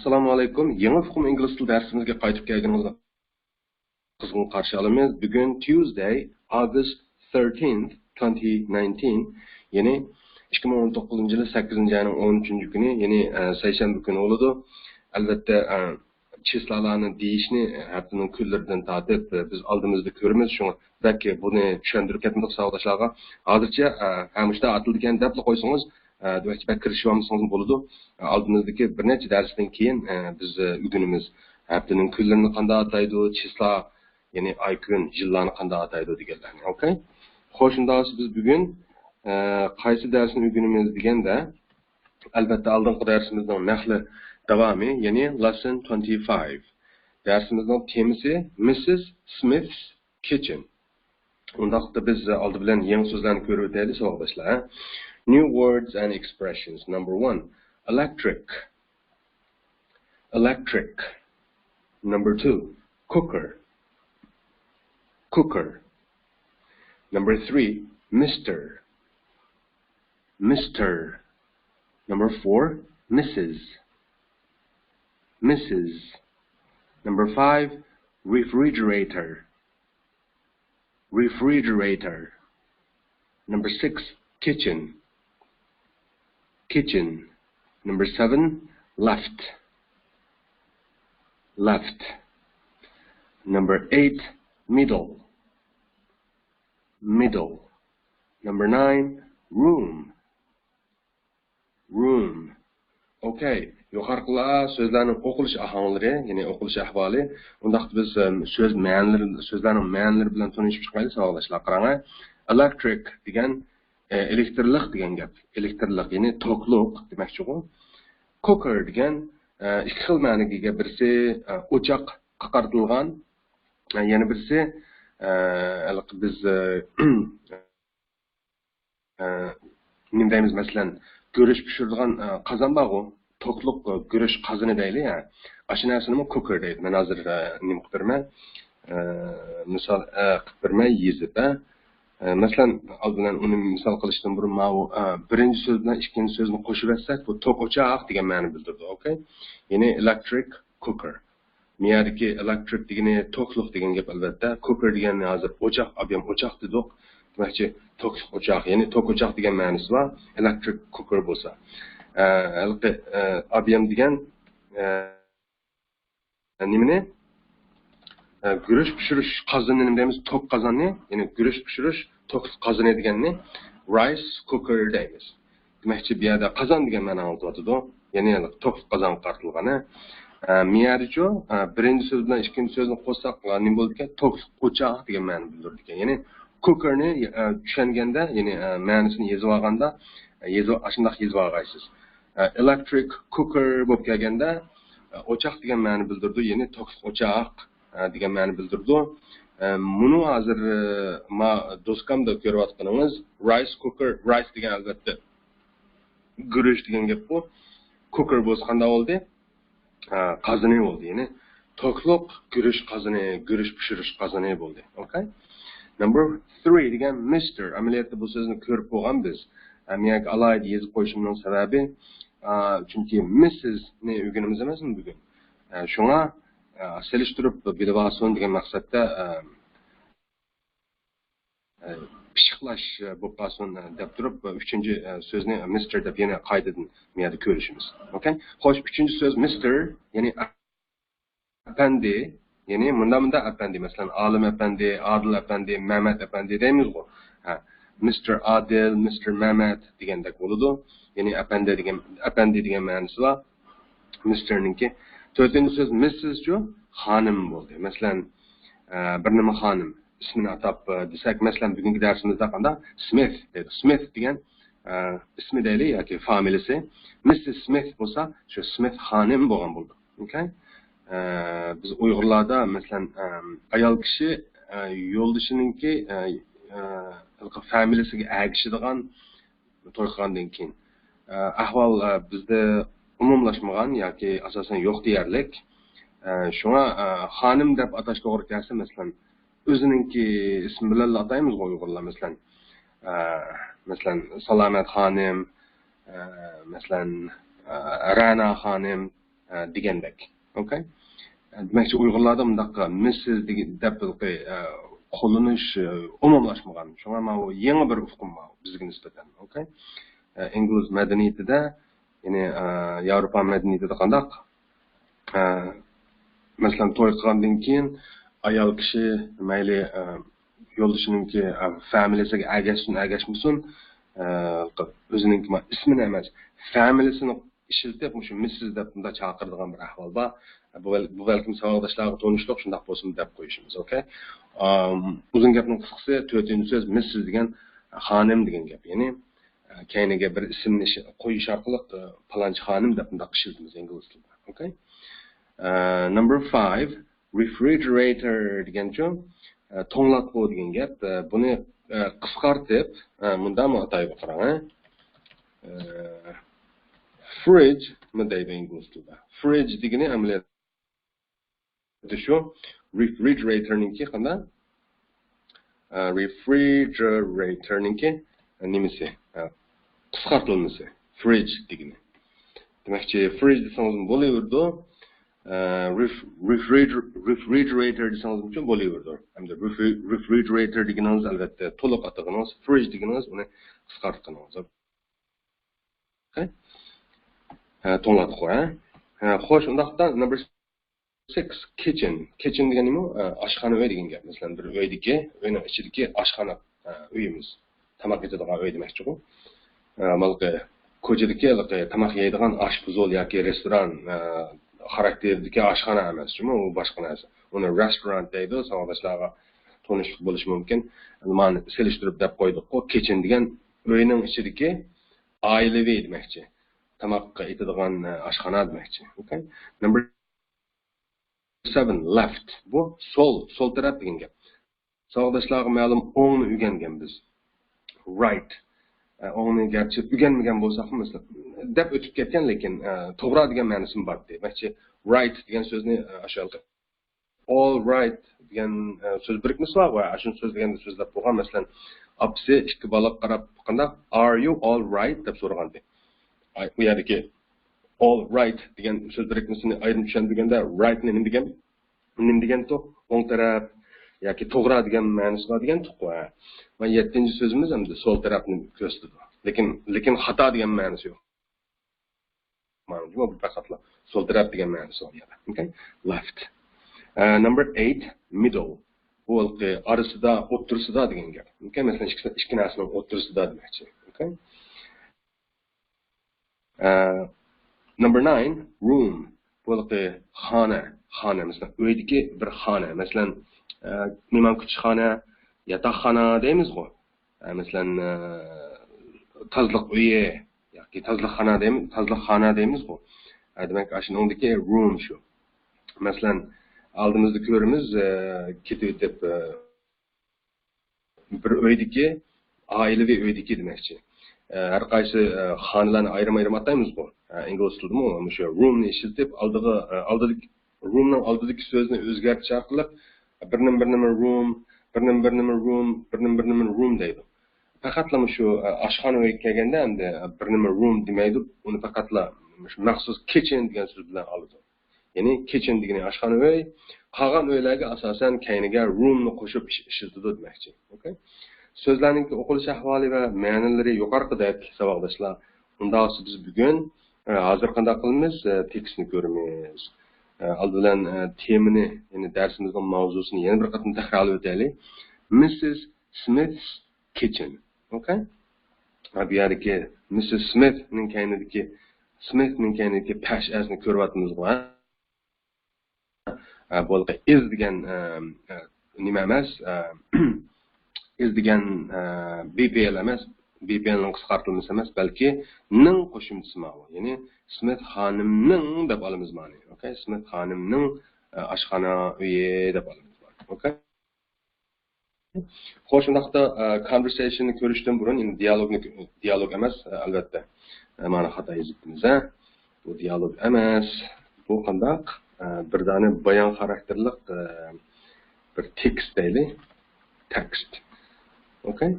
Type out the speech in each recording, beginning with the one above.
Assalomu alaykum. Yangi Fuqum ingliz tili darsimizga qaytib kelganingizda qizg'in qarshi olamiz. Bugun Tuesday, August 13th, 2019, ya'ni 2019-yil 8-oyning 13-kuni, ya'ni seshanba kuni bo'ladi. Albatta, chislalarni deyishni haftaning kunlaridan tortib biz oldimizda ko'ramiz. Shunga balki buni tushuntirib ketmoq savodoshlarga. Hozircha hamishda atilgan deb qo'ysangiz demakki kirishib bo'ladi. Oldimizdagi bir necha darsdan keyin biz o'rganamiz. Haftaning kunlarini qanday ataydi, chisla, ya'ni oy kun, yillarni qanday ataydi deganlarni. Okay? Xo'sh, unda biz bugun qaysi darsni o'rganamiz deganda, albatta oldingi darsimizning naqli davomi, ya'ni lesson 25. Darsimizning temasi Mrs. Smith's Kitchen. Undaqda biz oldi bilan yangi so'zlarni ko'rib o'taylik, savoldoshlar. New words and expressions. Number 1, electric. Electric. Number 2, cooker. Cooker. Number 3, Mr. Mr. Number 4, Mrs. Mrs. Number 5, refrigerator. Refrigerator. Number 6, kitchen. Kitchen. Number 7, left. Left. Number 8, middle. Middle. Number 9, room. Room. Okay. Yuqorqilar so'zlarning o'qilish ahvollari, ya'ni o'qilish ahvoli. Unda biz so'zlarning ma'nolari bilan tanishib chiqaylik, savolashlar qarang. Electric degan elektrlik degan gap. Elektrlik, ya'ni to'qliq demakchi-ku. Cooker degan ikki xil ma'noga ega. Birisi o'choq qaqartilgan, yana birisi biz nima deymiz, masalan, go'rish pishiradigan qozon bor-ku, to'qliq go'rish qozoni deylik. Ana narsani cooker deydi. Men hozir nima qilib berman? Misol qilib bermay yezib, masalan, oldindan uni misol qilishdan burun birinchi so'z bilan ikkinchi so'zni qo'shib etsak, bu to'q o'choq degan ma'no bildirdi, okay? Ya'ni electric cooker. Miyadagi electric degani to'qliq degan gap albatta. Cooker degani hozir o'choq, obam o'choq dedik. Demakchi to'qliq o'choq, ya'ni to'q o'choq degan ma'nosi bor. Electric cooker bo'lsa. Obam degan nimani? Go'rish pishirish qozonini nima deymiz? To'q qozonni, ya'ni go'rish pishirish to'q qozoni deganni rice cooker deymiz. Demakchi bu yerda qozon degan ma'no oladi, ya'ni to'q qozon qartilgani. Miyadicho birinchi so'z bilan ikkinchi so'zni qo'shsak nima bo'ldi ekan? To'q o'choq degan ma'no bildirdi ekan. Ya'ni cookerni tushunganda, ya'ni ma'nosini yozib olganda, shunday yozib olgaysiz. Electric cooker bo'lib kelganda o'choq degan ma'no bildirdi, ya'ni to'q o'choq degan ma'no bildirdi. Buni hozir ma do'skamda ko'rayotganingiz rice cooker, rice degan albatta go'rish degan gap bu. Cooker bo'lsa qanday bo'ldi? Qozoni bo'ldi, ya'ni to'qliq go'rish qozoni, go'rish pishirish qozoni bo'ldi. Okay? Number 3 degan Mr. Amaliyotda bu so'zni ko'rib bo'lgan biz. Miyag alayda yezib qo'yishimning sababi chunki Mrs. ni o'rganamiz emasmi bugun? Shunga selishtirib bilvason degan maqsadda pishiqlash bo'lib qolsin deb turib, uchinchi so'zni Mr. deb yana qaytadan miyada ko'rishimiz. Okay? Xo'sh, uchinchi so'z Mr. ya'ni apandi, ya'ni munda apandi, masalan, Olim apandi, Adil apandi, Mehmet apandi deymiz-ku. Mr. Adil, Mr. Mehmet degandek bo'ladi. Ya'ni apandi degan ma'nosi bor. Mr.ninki. To'rtinchi so'z Mrs. jo xonim bo'ldi. Masalan, bir nima xonim ismini atab desak, masalan, bugungi darsimizda qanday Smith dedi. Smith degan ismi deylik yoki familiyasi. Mrs. Smith bo'lsa, shu Smith xonim bo'lgan bo'ldi. Okay? Biz Uyg'urlarda masalan ayol kishi yo'ldoshininki familiyasiga agishadigan to'y qilgandan keyin ahvol bizda umumlashmagan yoki asosan yo'q deyarlik. Shunga xonim deb atash to'g'ri kelsa, masalan, o'zininki ismi bilan ataymiz Uyg'urlar, masalan, Salomat xonim, masalan, Ra'na xonim, degandek. Okay? Demakchi Uyg'urlarda bundaqa Mrs. deb qo'llanish umumlashmagan. Shunga mana bu yangi bir uqum bizga nisbatan. Okay? Ingliz madaniyatida, ya'ni Yevropa madaniyatida qandaq? Masalan, to'y qilgandan keyin ayol kishi mayli yo'ldoshininki familiyasiga agashmasin, o'zining ismini emas, familiyasini ishiltib, shu Mrs. deb bunda chaqiradigan bir ahvol bor. Bu balkim savoldoshlarga tanishliq shundoq bo'lsin deb qo'yishimiz, okay? Uzun gapning qisqasi 4-chi so'z Mrs. degan xonim degan gap. Ya'ni keyiniga bir ismni qo'yish orqali palonchi xonim deb bunda ishiltamiz ingliz tilida, okay? Number 5, refrigerator degancha to'nglatqu degan gap. Buni qisqartib, bunda mu atayga qarang. Fridge mi deydi ingliz tilida. Fridge degani amaliyotda shu refrigeratorningki qanday? Refrigeratorningki nimasi? Qisqartirilmasi. Fridge degani. Demakchi fridge desangiz bo'laverdi. Refrigerator desangiz uchun bo'laverdi. Hamda refrigerator deganingiz albatta to'liq atig'iniz, fridge deganingiz uni qisqartganingiz. Okay? To'nglatib qo'y. Xo'sh, undaqdan number 6, kitchen. Kitchen degani nima? Oshxona uy degan gap. Masalan, bir uydagi, uyning ichidagi oshxona uyimiz. Tamoq yeydigan uy demakchi-ku. Balki ko'chadagi tamoq yeydigan oshpuzol yoki restoran xarakterdagi oshxona emas, u boshqa narsa. Uni restaurant deydi, savoldoshlarga tanishib bo'lishi mumkin. Mana selishtirib deb qo'ydik-ku. Kitchen degan uyning ichidagi oilaviy demakchi. Tamoqqa yetadigan oshxona demakchi. Okay? Number 7, left. Bu sol taraf degan gap. Savoldoshlarga ma'lum o'ngni o'rgangan biz. Right. O'ngni garchi o'rganmagan bo'lsak ham masalan deb o'tib ketgan, lekin to'g'ri degan ma'nosi bor demakchi. Right degan so'zni ashyoqda all right degan so'z birikmasi bor va shu so'z degan so'zlar bo'lgan. Masalan, apsi ikki bola qarab qanda are you all right deb so'raganda. Bu yerdagi all right degan so'z birikmasini ayrim tushundirganda right nima degan to o'ng taraf yoki to'g'ri degan ma'nosi bor degan to'q va 7-chi so'zimiz hamda sol tarafni ko'rsatadi. Lekin xato degan ma'nosi yo'q. Mana bu faqatla sol taraf degan ma'nosi bor yerda. Okay? Left. Number 8, middle. Bu orasida, o'ttirisida degan gap. Okay? Masalan, ikki narsaning o'ttirisida demakchi. Okay? Number 9, room. Bu xona. Masalan, uydagi bir xona. Masalan, mehmon kutishxona, yotoqxona deymiz-ku. Masalan, tozliq uyi yoki tozliqxona deymiz-ku. Demak, shuningdagi room shu. Masalan, oldimizda ko'ramiz, ketib o'tib bir uydagi, oilaviy uydagi demakchi. Har qaysi xonalarni ayrim ataymiz-ku. Ingliz tilida shu roomni ishlatib, oldidagi roomning oldidagi so'zni o'zgartirish orqali bir nima room deydi. Faqatla shu oshxona uyga kelganda endi bir nima room demaydi, uni faqatla shu maxsus kitchen degan so'z bilan oladi. Ya'ni kitchen degani oshxona uy, qolgan uylarga asosan keyiniga roomni qo'shib ishlatadi demakchi. Okay? So'zlarning o'qilish ahvoli va ma'nolari yuqoridek savoldoshlar. Unda biz bugun hozir qanday qilamiz? Tekstni ko'ramiz. Aldidan temini, ya'ni darsimizning mavzusini yana bir qatim takrorlab o'taylik. Mrs. Smith's kitchen. Okay? Bu yerdagi Mrs. Smithning kaynidagi pashasini ko'ryapmizmi? Bu is degan nima emas? Is degan BPL emas, BPLning qisqartirilmasi emas, balki ning qo'shimchasi bu. Ya'ni Smith xonimning deb olamiz ma'ni. Okay? Smith xonimning oshxona uyi deb olamiz. Okay? Xo'sh, undaqda conversationni ko'rishdan burun, endi dialog emas, albatta. Mana xato yozibmiz, Bu dialog emas. Bu qandaq? Bir dona bayon xarakterli bir tekst deylik. Text. Okay?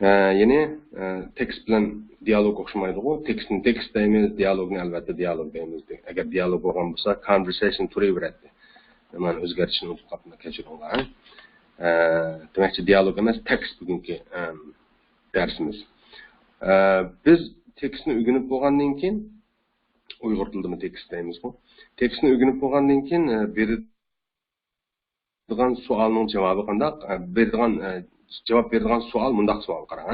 Yine tekst bilan diyalog o'xshamaydi. Tekst deymiz, dialogni albatta dialog deymiz. Agar dialog bo'lgan bo'lsa, conversation turaveradi. Men o'zgarishni unutib qoldim, kechiringlar. Demakchi dialog emas, tekst bugungi darsimiz. Biz tekstni o'rganib bo'lgandan keyin Uyg'ur tilida tekst deymiz bu. Tekstni o'rganib bo'lgandan keyin beradigan savolning javobi qanday? Javob beradigan savol mundaq savol qarang.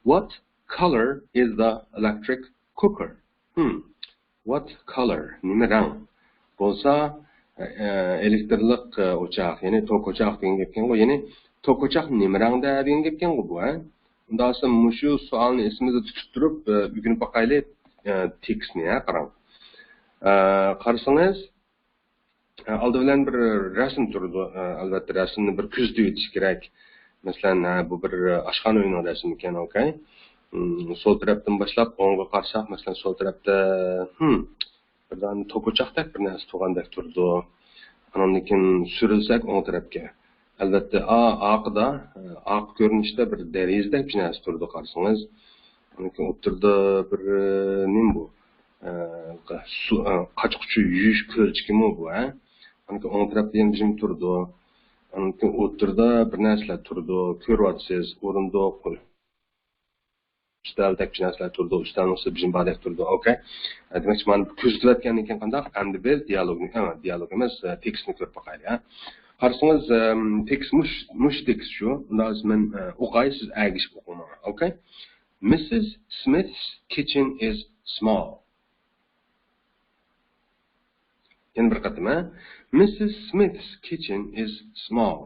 What color is the electric cooker? What color? Nima rang? Bo'lsa elektrlik o'choq, ya'ni tok o'choq degan gapken bu. Ya'ni tok o'choq nima rangda degan gapken bu. Unda aslida mushu savolni esimizda tutib turib, o'rganib boqaylik tekstni qarang. Qarasangiz oldi bilan bir rasm turdi. Albatta rasmni bir kuzatib o'tish kerak. Masalan, bu bir oshxona o'yining rasmi ekan, okay? Sol tarafdan boshlab o'ngga qarashaq, masalan, sol tarafda birdan to'ko'choqdek bir narsa turgandek turdi. Undan keyin surilsak o'ng tarafga. Albatta, oqida, oq ko'rinishda bir derazdek bir narsa turdi qarasangiz. Undan keyin o'tirdi bir nima bu? Qochquchi yuyish ko'lchikimi bu, ha? Undan keyin o'ng tarafda ham jim turdi. Undan keyin o'tirdi, bir narsalar turdi, ko'ryapsiz, o'rindiq, ustaldak bir narsalar turdi, ustalning ustida bijim badek turdi, okay? Demakchi, men ko'rsatayotgan ekan qanday? Endi biz dialog emas, tekstni ko'rib boqaylik, ha? Qarasangiz, tekst mush tekst shu. Undan men o'qay, siz agishib o'qing, okay? Mrs. Smith's kitchen is small. Yana bir qatam, ha? Mrs. Smith's kitchen is small.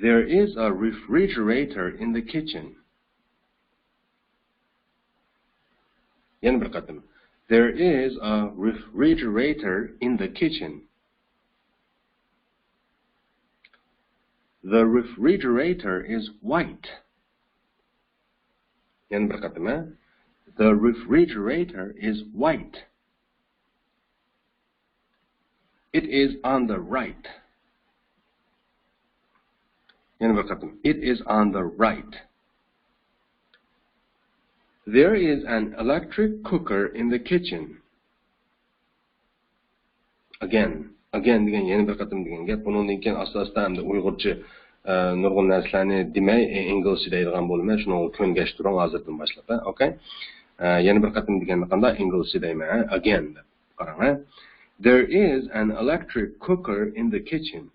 There is a refrigerator in the kitchen. Yana bir qatam. There is a refrigerator in the kitchen. The refrigerator is white. Yana bir qatam, ha? The refrigerator is white. It is on the right. It is on the right. There is an electric cooker in the kitchen. Again degan yana bir qatim degan gap. Bundan keyin asosda hamda Uyg'urcha nurg'un narsalarni demay, inglizcha deydigan bo'lmay, shuni ko'ngash turang hozirdan boshlab, okay? Yana bir qatim deganda qanday inglizcha deyman, again deb qarang, ha? There is an electric cooker in the kitchen.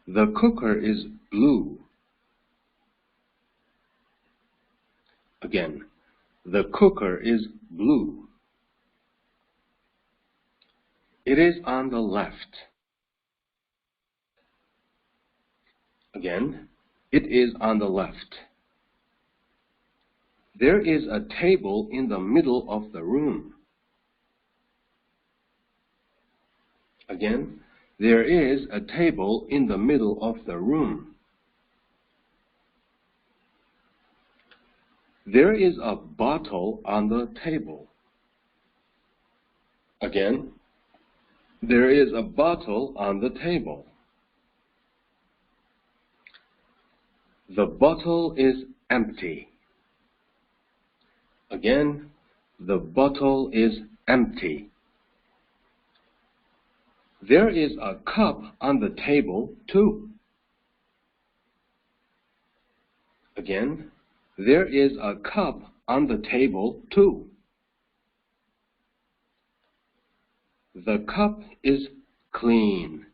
The cooker is blue. Again, the cooker is blue. It is on the left. Again, it is on the left. There is a table in the middle of the room. Again, there is a table in the middle of the room. There is a bottle on the table. Again, there is a bottle on the table. The bottle is empty. Again, the bottle is empty. There is a cup on the table too. Again, there is a cup on the table too. The cup is clean.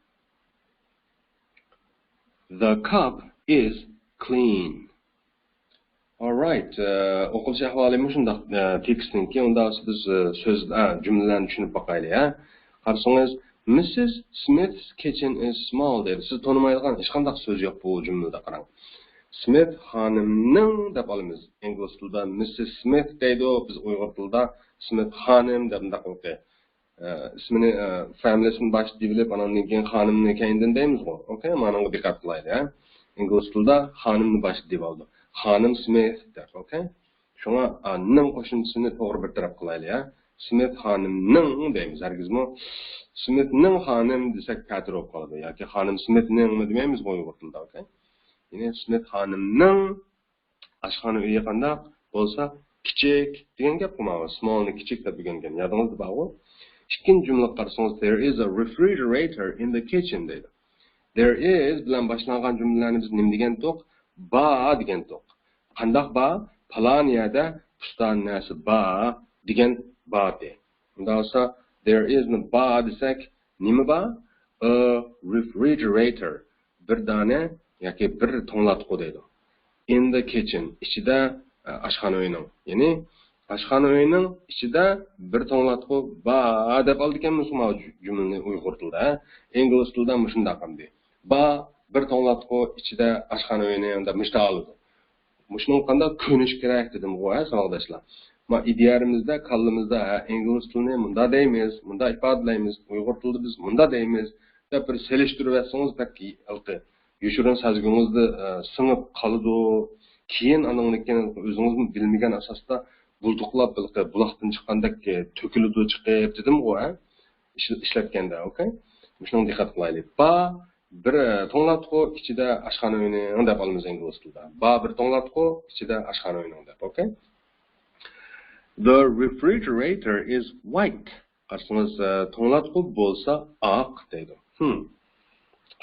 The cup is clean. All right. O'qilish ahvolimiz shunday tekstniki. Unda biz so'z jumlalarni tushunib boqaylik, ha. Qarasangiz, Mrs. Smith's kitchen is small dedi. Siz tonimaydigan hech qanday so'z yo'q bu jumlada qarang. Smith xonimning deb olamiz. Ingliz tilida Mrs. Smith deydi, biz Uyg'ur tilida Smith xonim deb bunday ismini familiyasini boshida bilib, andan keyin xonimni keyindan deymiz-ku. Okay, mana bunga diqqat qilaylik, ha. Ingliz tilida xonimni boshida deb oldi. Xonim Smith der, okay? Shunga ning qo'shimchasini to'g'ri bir taraf qilaylik, ha. Smith xonimning deymiz. Hargizmi Smithning xonim desak ta'tir bo'lib qoladi yoki xonim Smithning demaymiz Uyg'ur tilida, okay? Ya'ni Smith xonimning oshxona uyi qanday bo'lsa, kichik degan gap bo'lmaydi. Smallni kichik deb bilgan. Yodingizda bormi? Ikkinchi jumla qarasangiz, there is a refrigerator in the kitchen deydi. There is bilan boshlangan jumlalarni biz nima degan to'q? Ba degan to'q. Qandoq ba? Paloniyada pustan narsa ba degan ba de. Unda bo'lsa there is no ba desak nima ba? A refrigerator. Bir dona yoki bir to'nglatqu deydi. In the kitchen. Ichida oshxona uyining. Ya'ni oshxona uyining ichida bir to'nglatqu ba deb oldi ekanmiz bu jumlani Uyg'ur tilida. Ingliz tilida shunday qildi. Ba bir to'nglatqu ichida oshxona uyini unda mushta oldi. Mushning qanday ko'nish kerak dedim ku, savoldoshlar. Ma ideyarimizda, qalbimizda ingliz tilini bunda deymiz, bunda ifodalaymiz, Uyg'ur tilida biz bunda deymiz deb bir selishtirib etsangiz balki ilqi yoshirin sazgungizni singib qoladi. Keyin aninglikni o'zingizni bilmagan asosda bulduqlab bilqi buloqdan chiqqandek to'kiladi chiqib dedim-ku, ishlatganda, okay? Shunga diqqat qilaylik. Ba bir to'nglatqu ichida oshxona uyini deb olamiz ingliz tilida. Ba bir to'nglatqu ichida oshxona uyini deb, okay? The refrigerator is white. Qarsangiz to'nglatqu bo'lsa oq deydi.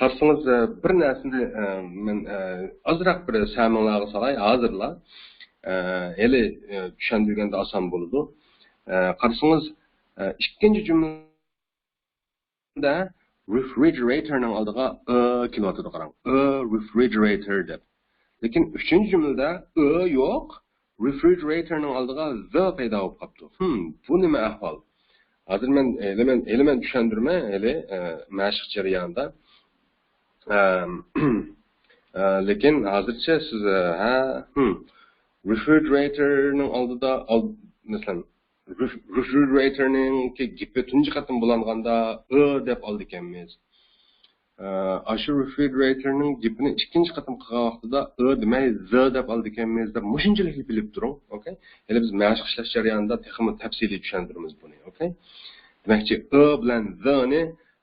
Qarsangiz bir narsani men ozroq bir samolarga solay, hozirlar. Eli tushundirganda oson bo'ladi. Qarsangiz ikkinchi jumlada refrigeratorning oldiga kelyotdi qarang. A refrigerator deb. Lekin uchinchi jumlada yo'q. Refrigeratorning oldiga the paydo bo'lib qopti. Bu nima ahvol? Hozir men element tushundirmay, mashq jarayonida. Lekin hozircha siz refrigeratorning oldida masalan refrigeratorning gipi tunji qatim bo'langanda deb oldi ekanmiz. Ashu refrigeratorning gipini ikkinchi qatim qilgan vaqtida demay the deb oldi ekanmiz deb mushunchalik bilib turing, okay? Endi biz mashq ishlash jarayonida texnik tafsiliy tushuntiramiz buni, okay? Demakchi bilan the ni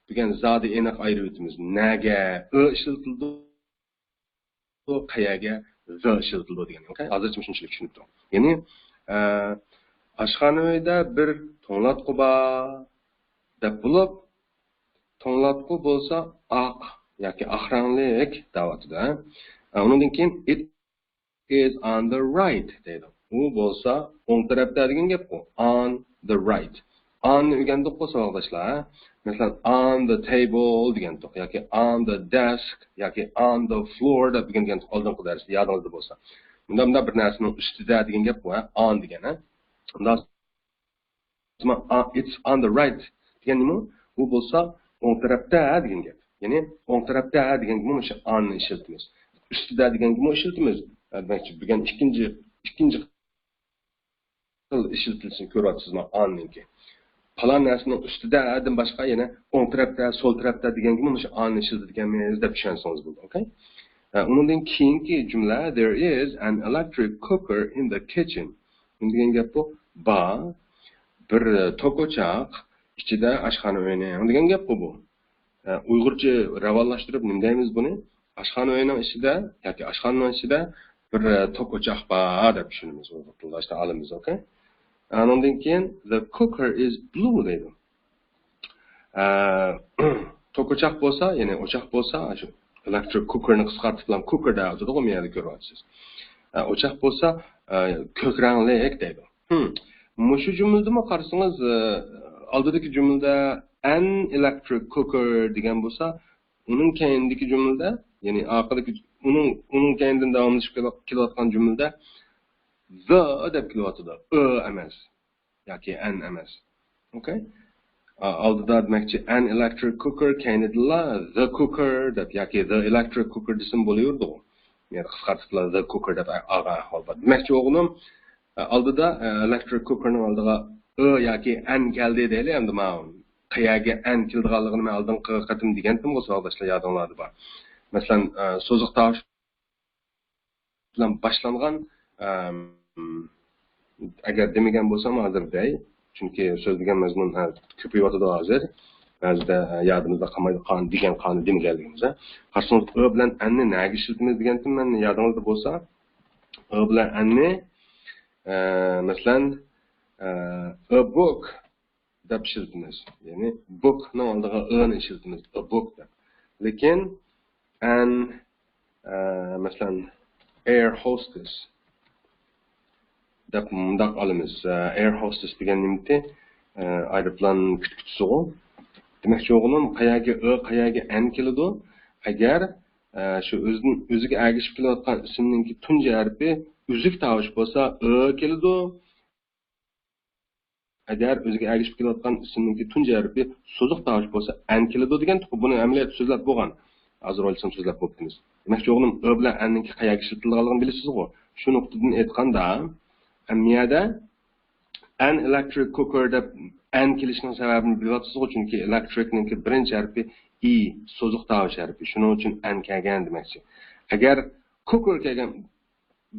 degan zodi aniq ayirib o'tamiz. Naga ishlatildi, qayaga the ishlatildi degan, okay? Hozircha shunchalik tushunib turing. Ya'ni oshxona uyida bir to'nglatqu bor deb bo'lib, to'nglatqu bo'lsa oq yoki oq ranglik davatida. Undan keyin it is on the right deydi. U bo'lsa o'ng tarafda degan gap bu. On the right. On deganda qo'shaloqlashlar. Masalan, on the table degan to'q yoki on the desk yoki on the floor degan oldingi darsda yodingizda bo'lsa. Bunda bir narsaning ustida degan gap bu, on degani. Unda it's on the right degan nima? Bu bo'lsa o'ng tarafda degan gap. Ya'ni o'ng tarafda degan nima o'sha onni ishlatamiz. Ustida degan nima ishlatamiz? Demakchi, degan ikkinchi xil ishlatilishini ko'ryapsizmi onninki. Falan narsaning ustida adim boshqa yana o'ng tarafda, so'l tarafda degan nima o'sha onni ishlatilganmiz deb tushunsangiz bo'ldi, okay? Undan keyingi jumla there is an electric cooker in the kitchen. Degan gap bu bir to'qochoq ichida oshxona uyini degan gap bu. Uyg'urcha ravonlashtirib nima deymiz buni? Oshxona uyining ichida yoki oshxonaning ichida bir to'qochoq bor deb tushunamiz. Uyg'ur tilida olamiz, okay? Undan keyin the cooker is blue deydi. To'qochoq bo'lsa, ya'ni o'choq bo'lsa, shu electric cookerni qisqartib bilan cooker da o'tadi, men yerda ko'ryapsiz. O'choq bo'lsa, ko'k ranglik deydi. Mushu jumladami qarasangiz, oldidagi jumlada an electric cooker degan bo'lsa, uning keyindagi jumlada, ya'ni oxirdagi uning keyindan davomlashib kelayotgan jumlada the deb kelyapti. Emas yoki an emas. Okay? Oldida demakchi an electric cooker, keyinida the cooker deb yoki the electric cooker desam bo'laverdi. Men qisqartib the cooker deb ahvol bor. Demakchi o'g'lim oldida electric cookerning oldiga yoki an keldi deylik, endi men qayaga an kelganligini men oldingi qatim degandim, o'saqdashlar yodinglarda bor. Masalan, so'ziq tovush bilan boshlangan agar demagan bo'lsam hozir dey, Çünkü so'zlagan mazmun ko'payyotdi hozir. Ba'zida yodimizda qolmaydi degan qonni demaganligimiz. Qarsangiz o bilan anni nega ishlatamiz degandim men yodingizda bo'lsa, o bilan anni masalan a book deb ishlatamiz. Ya'ni book ning oldiga o'ni ishlatamiz, a book deb. Lekin an masalan air hostess deb mundaq olamiz. Air hostess degan nimati aeroplan kutkuchisi o. Demakchi o'g'lim qayaga an keladi. Agar shu o'ziga agishib kelayotgan ismninki tunji harfi uzuk tovush bo'lsa keladi. Agar o'ziga agishib kelayotgan ismninki tunji harfi so'ziq tovush bo'lsa an keladi degan buni amaliyot so'zlab bo'lgan. Hozir o'ylsam so'zlab bo'ptimiz. Demakchi o'g'lim bilan anninki qayaga ishlatilganligini bilasizmi? Shu nuqtadan aytganda amiyada an electric cooker deb an kelishning sababini bilyapsizmi? Chunki electricninki birinchi harfi i so'ziq tovush harfi. Shuning uchun an kelgan demakchi. Agar cooker kelgan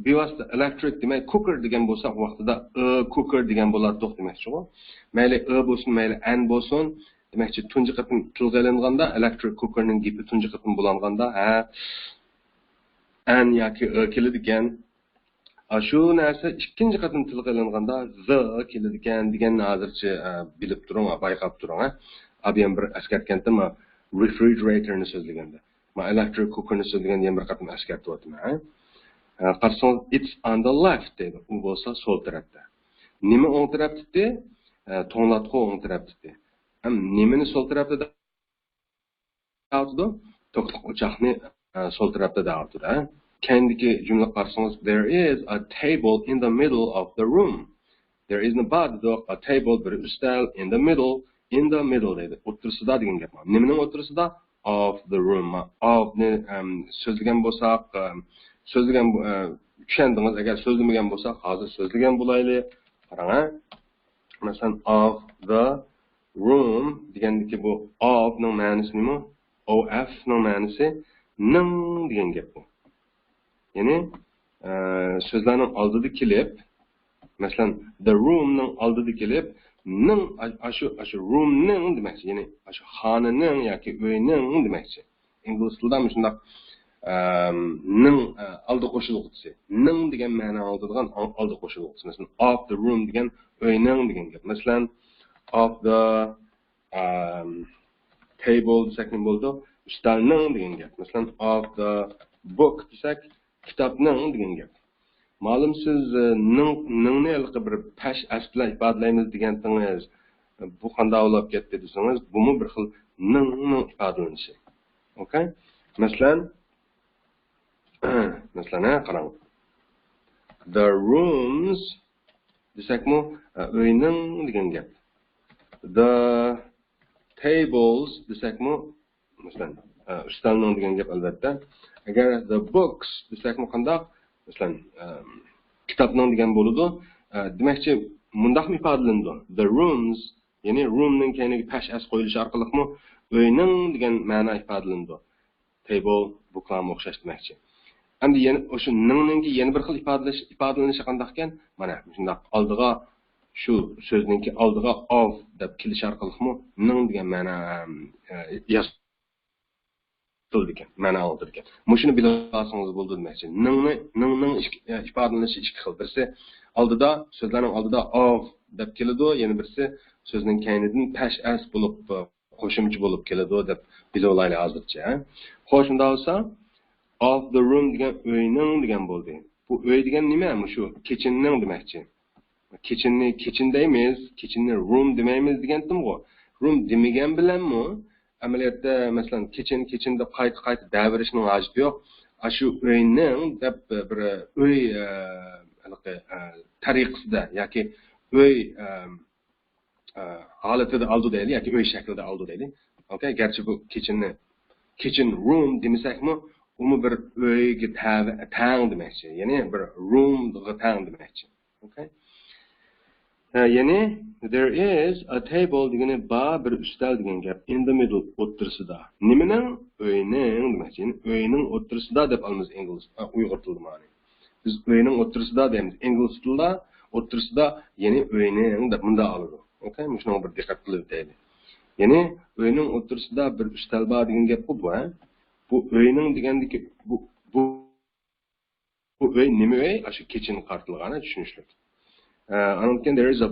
bevosita electric demay cooker degan bo'lsa, vaqtida cooker degan bo'ladi demakchi-ku. Mayli bo'lsin, mayli an bo'lsin, demakchi tunji qatim tilga olinganda electric cookerning gapi tunji qatim bo'lganda an yoki keladi ekan. Shu narsa ikkinchi qatim tilga olinganda the keladi ekan deganni hozircha bilib turing, bayqab turing. Abi ham bir askartgandim, refrigeratorni so'zlaganda. Men electric cookerni so'zlaganda ham bir qatim askartyapman. Qarsangiz it's on the left dedi. U bo'lsa so'l tarafda. Nima o'ng tarafda dedi? To'nglatqi o'ng tarafda dedi. Ham nimani so'l tarafda da'vatdi? To'qliq o'choqni so'l tarafda da'vatdi. Kendiki cümle qarsangiz there is a table in the middle of the room. There is a table bir ustal in the middle dedi. O'tirsida degan gap. Nimaning o'tirsida? Of the room. Of ni so'zlagan bo'lsak, so'zlagan tushandingiz, agar so'zlamagan bo'lsa, hozir so'zlagan bo'laylik. Qarang. Masalan of the room degandiki bu of ning ma'nosi nima? Of ning ma'nosi ning degan gap bu. Ya'ni so'zlarning oldida kelib, masalan the room ning oldida kelib, ning ashu room ning demakchi, ya'ni ashu xonaning yoki uyning demakchi. Ingliz tilida shunday ning oldi qo'shiluvchisi. Ning degan ma'no oldigan oldi qo'shiluvchisi. Masalan of the room degan uyning degan gap. Masalan of the table desak nima bo'ldi? Ustalning degan gap. Masalan of the book desak kitobning degan gap. Ma'lum siz ningni bir pash asla ifodalaymiz deganingiz bu qanday bo'lib ketdi desangiz, bumi bir xil ningni ifodalanishi. Okay? Masalan qarang. The rooms desakmi uyning degan gap. The tables desakmi masalan ustalning degan gap albatta. Agar the books desakmi qanday? Masalan kitobning degan bo'ladi. Demakchi mundaq ifodalandi. The rooms, ya'ni roomning keyingi pash as qo'yilishi orqali uyning degan ma'no ifodalandi. Table, booklarga o'xshash demakchi. Endi yana o'sha ningninki yana bir xil ifodalanishi qanday ekan? Mana shunday oldiga shu so'zningki oldiga of deb kelish orqali ning degan ma'no ekan, ma'no oldi ekan. Mushuni bilsangiz bo'ldi demakchi. Ningning ifodalanishi ikki xil. Birisi oldida, so'zlarning oldida of deb keladi, yana birisi so'zning keyinidan pash as bo'lib qo'shimcha bo'lib keladi deb bilib olaylik hozircha. Xo'sh, unda bo'lsa of the room degan uyning degan bo'ldi. Bu uy degan nima? Shu kitchenning demakchi. Kitchen deymiz, kitchenni room demaymiz degandim-ku. Room demagan bilanmi? Amaliyotda masalan kitchen deb qayta davrishning hojati yo'q. Shu uyning deb bir uy tariqasida yoki uy holatida oldi deylik yoki uy shaklida oldi deylik. Okay, garchi bu kitchen room demasakmi, uni bir uyga tang demakchi. Ya'ni bir roomga tang demakchi. Okay? Ya'ni there is a table degani bir ustal degan gap in the middle o'ttirsida. Nimaning? Uyning demakchi. Uyning o'ttirsida deb olamiz ingliz uyg'ur tilida ma'ni. Biz uyning o'ttirsida deymiz. Ingliz tilida o'ttirsida, ya'ni uyning deb bunda oladi. Okay, shunga bir diqqat qilib deydi. Ya'ni uyning o'rtasida bir ustal bor degan gap bu, ha? Bu uyning degandiki bu uy nima uy? Shu kitchen qartilgani tushunishlik. Anonken there is a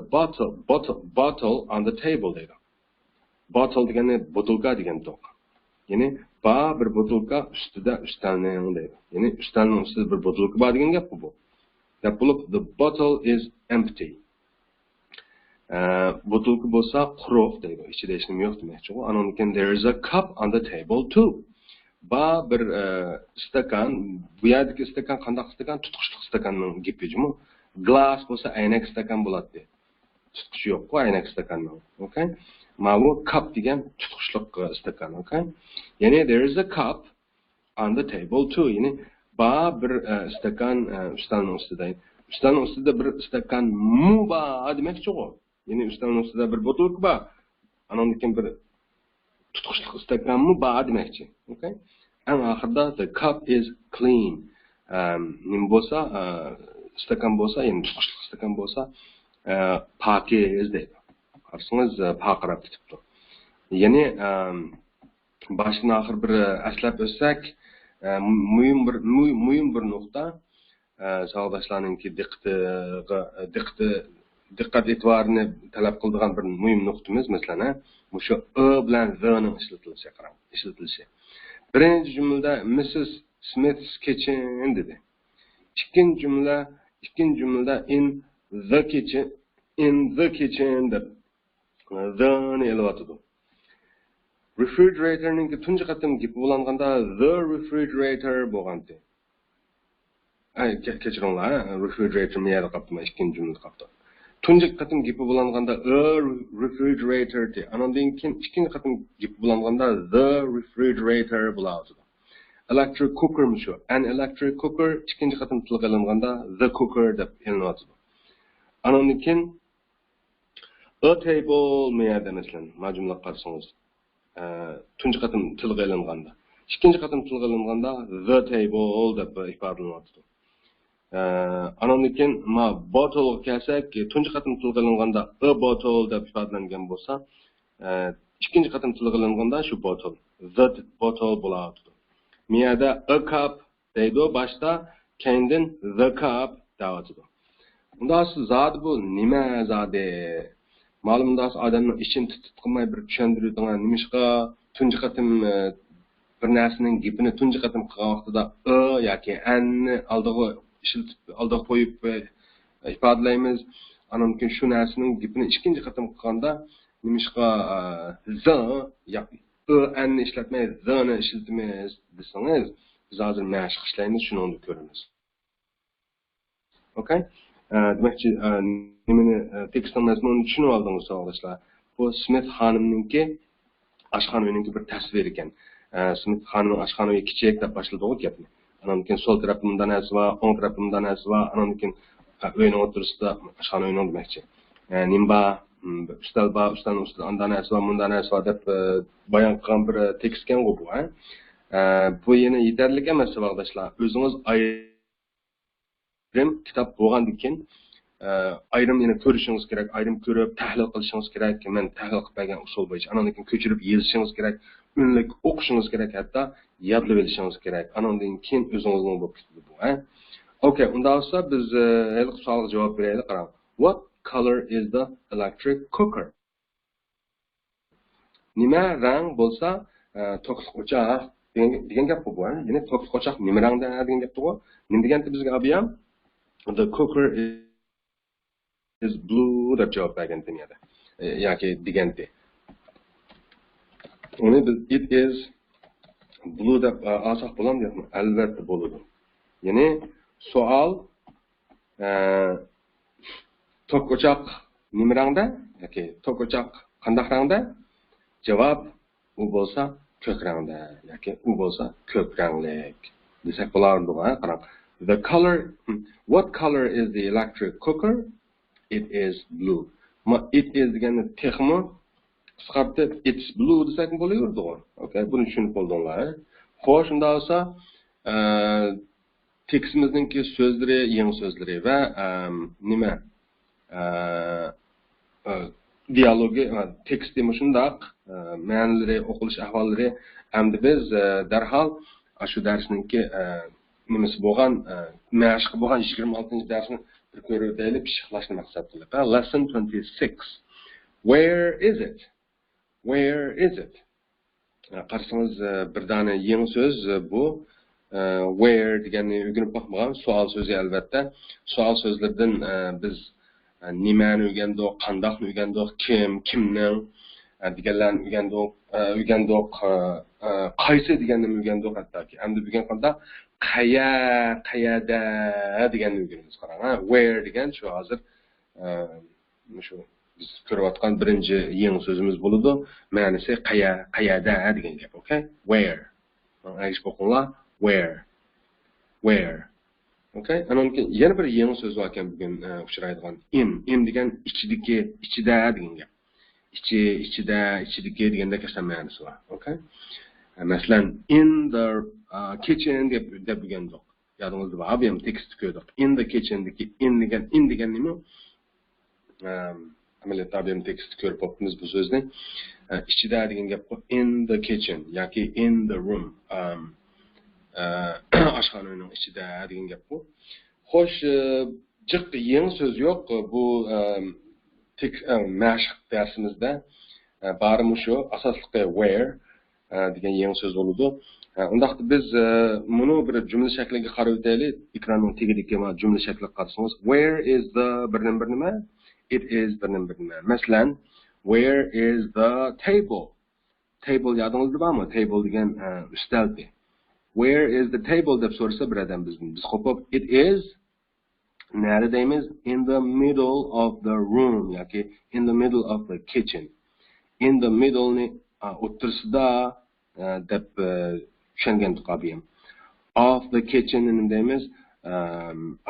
bottle on the table deydi. Bottle degani botulka degan to'q. Ya'ni bir botulka ustida ustalning deydi. Ya'ni ustalning ustida bir botulka bor degan gap bu. Gap bo'lib the bottle is empty. Botulka bo'lsa quruq deydi. Ichida hech nima yo'q demoqchi. Anonken there is a cup on the table too. Bir stakan, bu yerdagi stakan qanday stakan? Tutqichli stakanning gapijimi? Glass bo'lsa aynak stakan bo'ladi. Tutqichi yo'q-ku aynak stakanning. Okay? Bu cup degan tutqichli stakan, okay? Ya'ni there is a cup on the table too. Ya'ni bir stakan ustalning ustida. Ustalning ustida bir stakan demoqchi u. Ya'ni ustalning ustida bir botulka bor. Anondan bir tutqichli stakan demoqchi. Okay? Eng oxirida the cup is clean. Nim bo'lsa stakan bo'lsa, ya'ni tutqichli stakan bo'lsa, pokiz deydi. Qarsangiz paqirab ketibdi. Ya'ni boshdan oxir bir aslab o'tsak, muhim bir nuqta savoldoshlarningki diqqat e'tiborini talab qiladigan bir muhim nuqtamiz, masalan, shu o bilan zning ishlatilishi. Birinchi jumlada Mrs. Smith's kitchen dedi. İkinci cümlede in the kitchen deb the'ni elvatdi. Refrigeratorning tunji qatim gap bo'lganda the refrigerator bo'lgandi. Kechiringlar, refrigerator miyada qaptimi, ikkinchi jumlada qapti. Tunji qatim gap bo'lganda a refrigerator de. Anondan keyin ikkinchi qatim gap bo'lganda the refrigerator bo'ladi. Electric cooker mu shu? An electric cooker ikkinchi qatim tilga olinganda the cooker deb e'lonlanadi. Anondan keyin a table miyada masalan, majumla qarasangiz, tunji qatim tilga olinganda, ikkinchi qatim tilga olinganda the table deb ifodalanadi. Anondan keyin bottle kelsak, tunji qatim tilga olinganda a bottle deb ifodalangan bo'lsa, ikkinchi qatim tilga olinganda shu bottle, the bottle bo'ladi. Miyada a cup deydi, başta kendin the cup deydi. Bunda zat bu nima zade? Ma'lumda odamning ishini tutqizmay bir tushuntiradigan nimishqa tunji qatim bir narsaning gapini tunji qatim qilgan vaqtida a yoki an aldiga qo'yib ifodalaymiz. Anonki shu narsaning gapini ikkinchi qatim qilganda nimishqa the yoki anni ishlatmay zani ishlatmaymiz desangiz, biz hozir mashq ishlaymiz, shuni ko'ramiz. Okay? Demakchi, nimani tekstning mazmunini tushunib oldingiz savoldoshlar. Bu Smith xonimningki oshxona uyininki bir tasvir ekan. Smith xonimning oshxona uyi kichik deb boshladi u gapni. Andan keyin sol tarafimdan narsa va o'ng tarafimdan narsa va andan keyin uyning o'rtasida oshxona uyini demakchi. Nimba ustal ustida andan narsa va mundan narsa deb bayon qilgan bir tekstgan bu, ha? Bu yana yetarli emas savoldoshlar. O'zingiz ayrim kitob bo'lgandan keyin ayrim yana ko'rishingiz kerak, ayrim ko'rib tahlil qilishingiz kerak. Men tahlil qilib bergan usul bo'yicha andan keyin ko'chirib yozishingiz kerak, unlik o'qishingiz kerak, hatto yodlab olishingiz kerak. Andan keyin o'zingizning bo'lib ketadi bu, ha? Okay, unda bo'lsa biz hali savolga javob beraylik. Qarang. What color is the electric cooker? Nima rang bo'lsa, to'qlik o'choq degan gap bu, ha? Ya'ni to'qlik o'choq nima rangda degan gap bu. Nima deganda bizga abiyam the cooker is blue deb javob bergan dunyoda. Yoki deganda. Uni biz it is blue deb olsak bo'ladimi? Albatta bo'ladi. Ya'ni savol tok o'choq nima rangda yoki tok o'choq qanday rangda? Javob u bo'lsa ko'k rangda yoki u bo'lsa ko'k ranglik desak bo'lardi, ha? Qarang. The color, what color is the electric cooker? It is blue. It is degani texmo qisqartib it's blue desak bo'laverdi. Okay, buni tushunib qoldinglar. Xo'sh, unda bo'lsa tekstimizningki so'zlari, yangi so'zlari va nima dialogi, teksti shundaq, ma'nilari, o'qilish ahvollari hamda biz darhol shu darsningki nimasi bo'lgan, mashq bo'lgan 26-darsni bir ko'rib o'taylik, pishqilashni maqsad qilib. Lesson 26. Where is it? Where is it? Qarsangiz bir dona yangi so'z bu where deganni o'rganib boqmagan savol so'zi albatta. Savol so'zlardan biz nimani o'rgandik, qandoqni o'rgandik, kimning deganlarni o'rgandik, qaysi deganni o'rgandik hattoki. Endi bugun qanda qayerda deganni o'rganamiz. Qarang, where degan shu hozir shu biz ko'rayotgan birinchi yangi so'zimiz bo'ladi. Ma'nosi qayerda degan gap, okay? Where. Aytish bo'qinglar, where. Okay? Anonki yana bir yangi so'z bor ekan bugun uchraydigan. In degan ichida degan gap. Ichidagi deganda kasan ma'nosi bor, okay? Masalan, in the kitchen deb degandik. Yodingizda bor, bu ham tekst ko'rdik. In the kitchen deki in degan nima? Amaliyotda ham tekst ko'rib o'tibmiz bu so'zni. Ichida degan gap in the kitchen yoki in the room. Oshxonaning ichida degan gap bu. Xo'sh, jiq yangi so'z yo'q bu mashq darsimizda. Bari shu asosliqi where degan yangi so'z bo'ladi. Undaqda biz buni bir jumla shakliga qarab o'taylik. Ekranning tagidagi jumla shakliga qarasangiz, where is the bir nima? It is bir nima. Masalan, where is the table? Table yodingizda bormi? Table degan ustaldi. Where is the table deb so'rasa bir odam biz qo'pib it is nari deymiz in the middle of the room yoki in the middle of the kitchen. In the middle ni o'ttirsida deb tushungan tuqabiyam. Of the kitchen ni deymiz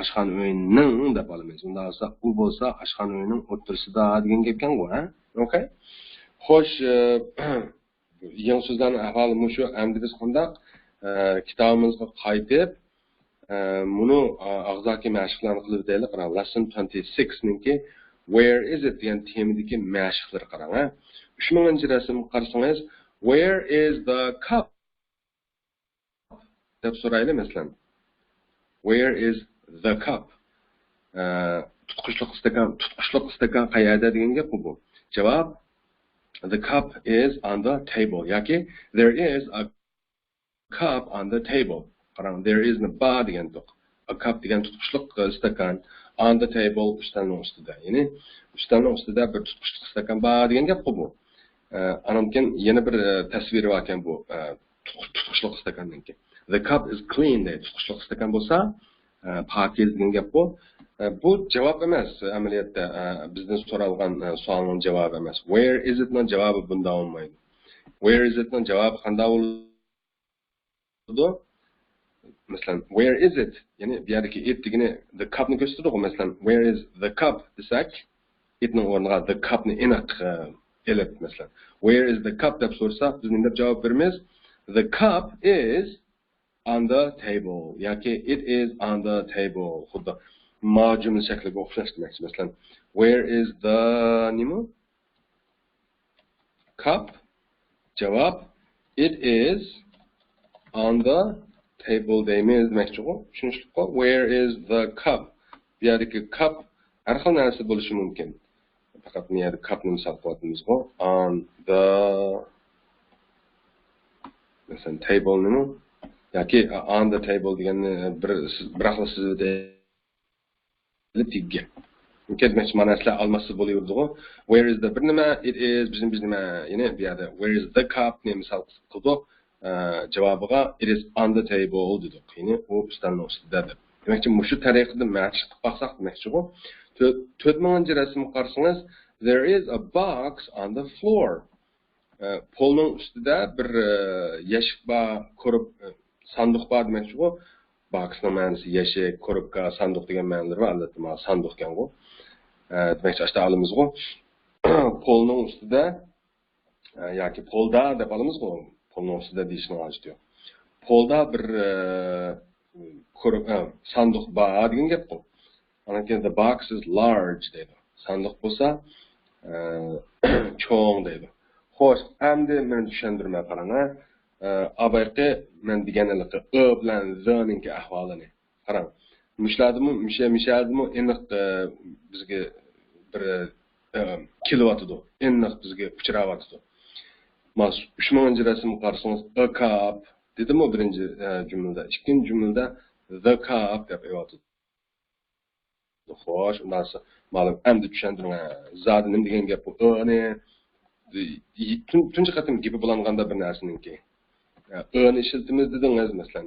oshxona uyining deb olamiz. Unda bo'lsa u bo'lsa oshxona uyining o'ttirsida degan gap ekan bu, ha? Okay? Xo'sh, yangi so'zlarning ahvoli shu. Endi biz qanday kitobimizga qaytib buni og'zaki mashqlarni qilib o'taylik. Qarang, lesson 26 ningki where is it degan temadagi mashqlar qarang, ha. 3000-rasmni qarasangiz, where is the cup deb so'raylik masalan. Where is the cup? Tutqushliq stakan qayerda degan gap bu. Javob, the cup is on the table yoki there is a cup on the table. Qarang, there is a bar degan to'q. A cup degan tutqushliq stakan on the table ustalning ustida. Ya'ni ustalning ustida bir tutqushliq stakan bar degan gap bu. Anamkin yana bir tasviri bor ekan bu tutqushliq stakanninki. The cup is clean deydi. Tutqushliq stakan bo'lsa, pokiz degan gap bu. Bu javob emas, amaliyotda bizdan so'ralgan savolning javobi emas. Where is it ning javobi bunda olmaydi. Where is it ning javobi qanday bo'ladi? Masalan, where is it? Ya'ni bu yerdagi it degani the cup ni ko'rsatadi. Masalan, where is the cup desak, it ning o'rniga the cup ni aniq elib masalan. Where is the cup deb so'rasa, biz nima deb javob beramiz? The cup is on the table. Yoki it is on the table. Xuddi ma jumla shakliga o'xshash demakchi. Masalan, where is the nima? Cup. Javob, it is on the table deymiz demakchi. Tushunishliqmi? Where is the cup? Bu yerdagi cup har xil narsa bo'lishi mumkin. Faqat bu yerda cupni misol qilyapmiz-ku. On the masalan table nima? Yoki on the table deganni bir xil sizda tigga. Mumkin demakchi ma'noslar almashib bo'laverdi-ku. Where is the bir nima? It is biz nima? Ya'ni bu yerda where is the cup ni misol qildik. Javobiga it is on the table dedik. Ya'ni u ustalning ustida deb. Demakchi shu tariqada mashq qilib baqsaq demakchi-ku. 4000-rasmni qarasangiz, there is a box on the floor. Polning ustida bir yashik bor, ko'rib sanduq bor demakchi-ku. Boxning ma'nosi yashik, ko'ribka, sanduq degan ma'nolar bor. Albatta, mana sanduq ekan-ku. Demakchi ashta olamiz-ku. Polning ustida yoki polda deb olamiz-ku. Polning ustida deyishni hojati yo'q. Polda bir ko'rib sanduq bor degan gap bu. Ana the box is large deydi. Sanduq bo'lsa cho'ng deydi. Xo'sh, endi men tushuntirmay qarang. Abayqi men deganligi o bilan z'ninki ahvolini. Qarang. Mushladimi, mishadimi aniq bizga bir kilovatdi. Aniq bizga uchrayotdi. Mas 3000 rasm qarsangiz a cup dedimi birinchi jumlada. Ikkinchi jumlada the cup deb aytadi. Xo'sh, undan so'ng ma'lum endi tushuntiring. Zodi nima degan gap bu? O'ni tunji qatim gapi bo'langanda bir narsaniki. O'ni ishlatimiz dedingiz masalan.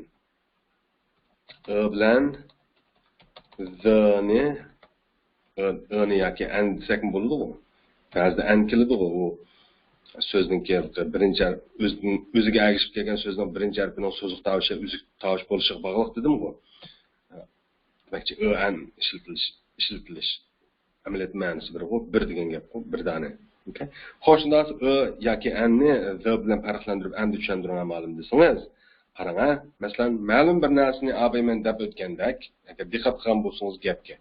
O bilan the-ni o'ni yoki and desak bo'ladi-ku. Ba'zida and keladi-ku. So'zningki birinchi o'ziga agishib kelgan so'zning birinchi harfining so'ziq tovushi uzuk tovush bo'lishiga bog'liq dedim-ku. Demakchi o an ishlatilish amaliyot ma'nosi bir degan gap, bir dona. Okay. Xo'sh, shundan o yoki anni the bilan farqlantirib endi tushuntirib ma'lum desangiz, qarang, masalan, ma'lum bir narsani abayman deb o'tgandak, agar diqqat qilgan bo'lsangiz gapga.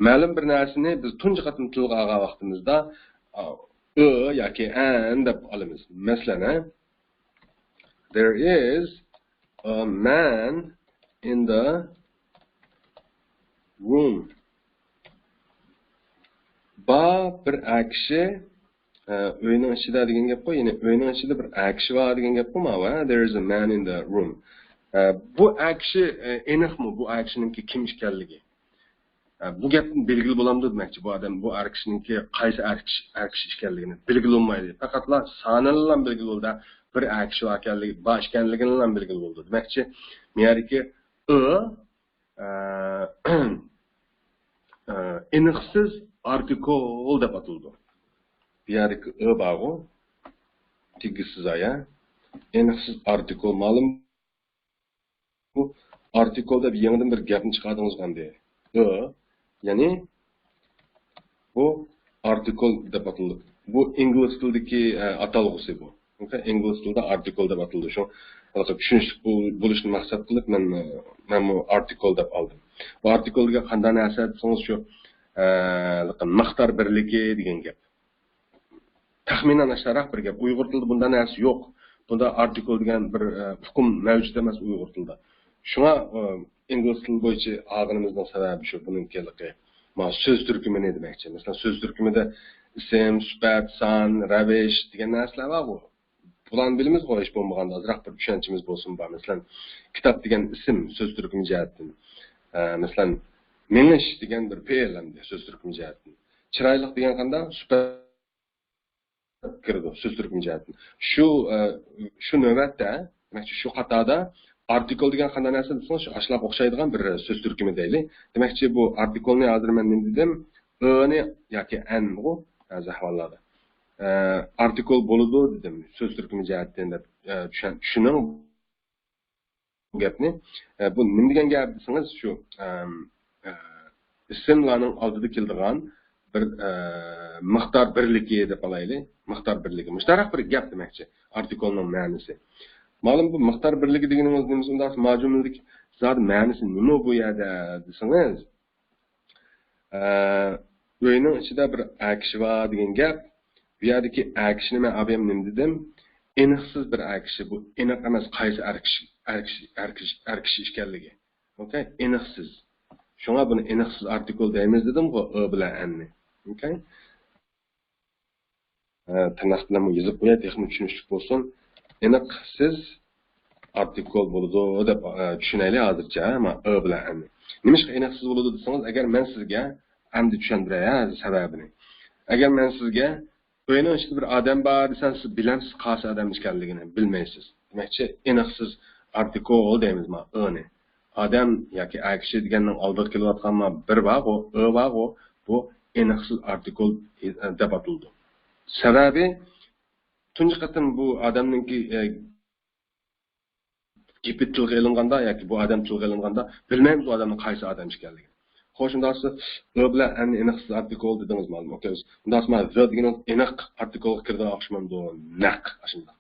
Ma'lum bir narsani biz tunji qatim tilga olgan vaqtimizda o yoki an deb olamiz. Masalan, there is a man in the room. Ba bir kishi uyning ichida degan gap qo'y, ya'ni uyning ichida bir kishi bor degan gap qo'yma. There is a man in the room. Bu kishi aniqmi bu kishiningki kim ekanligi? Bu gapni belgili bo'lamdi demakchi. Bu odam bu kishiningki qaysi kishi ekanligini belgili bo'lmaydi. Faqatla sonilan belgili bo'ldi. Bir kishi ekanligi, bosh ekanligini belgili bo'ldi. Demakchi, meyariki aniqsiz artikol deb ataldi. Meyariki ba'g'u tegisiz aya aniqsiz artikol ma'lum bu artikol deb yangidan bir gapni chiqardingiz qanday? Ya'ni bu artikol deb ataldi. Bu ingliz tilidagi atalg'usi bu. Okay, ingliz tilida artikol deb ataldi. Shu tushunishli bo'lishni maqsad qilib men bu artikol deb oldim. Bu artikolga qanday narsa desangiz shu miqdor birligi degan gap. Taxminan asharaq bir gap. Uyg'ur tilida bunday narsa yo'q. Bunda artikol degan bir hukm mavjud emas Uyg'ur tilida. Shunga ingliz tili bo'yicha olganimizning sababi shu buningkiligi. Ma so'z turkumi demakchi. Masalan, so'z turkumida ism, sifat, son, ravish degan narsalar bor. Bularni bilamiz qo'yish bo'lmaganda ozroq bir tushunchimiz bo'lsin bor. Masalan, kitob degan ism so'z turkumi jihatdan. Masalan, menish degan bir fe'l hamda so'z turkumi jihatdan. Chiroyli degan qanda sifat kirdi so'z turkumi jihatdan. Shu navbatda, demakchi shu qatorda artikol degan qanday narsa desangiz, shu ashlab o'xshaydigan bir so'z turkumi deylik. Demakchi, bu artikolni hozir men nima dedim? O'ni yoki an bu ba'zi ahvollarda. Artikol bo'ladi dedim. So'z turkumi jihatdan deb tushuning bu gapni. Bu nima degan gap desangiz, shu ismlarning oldida keladigan bir miqdor birligi deb olaylik. Miqdor birligi. Mushtarak bir gap demakchi. Artikolning ma'nosi. Ma'lum bu miqdor birligi deganimiz nima unda majumlik zot ma'nosi nima bu yerda desangiz, o'yining ichida bir kishi bor degan gap. Bu yerdagi kishini men abem nima dedim? Aniqsiz bir kishi bu. Aniq emas qaysi kishi ekanligi. Okay? Aniqsiz. Shunga buni aniqsiz artikol deymiz dedim-ku, o bilan anni. Okay? Tırnaq bilan yozib qo'yay, texnik tushunishli bo'lsin. Aniqsiz artikol bo'ladi deb tushunaylik hozircha, ama o bilan anni. Nimishqa aniqsiz bo'ladi desangiz, agar men sizga endi tushuntiray sababini. Agar men sizga o'yinning ichida bir odam bor desam, siz bilasiz qaysi odam ekanligini bilmaysiz. Demakchi, aniqsiz artikol deymizmi? O'ni. Odam yoki kishi deganning oldiga kelayotganma bir bor, bu aniqsiz artikol deb ataldi. Sababi tunji qatim bu odamningki gapi tilga ilinganda yoki bu odam tilga ilinganda bilmaymiz bu odamning qaysi odam ekanligini. Xo'sh, unda siz o bilan aniqsiz artikol dedingiz ma'lum. Okay. Unda siz the degan aniq artikol kirdi oqshmamdi, naq ashunda.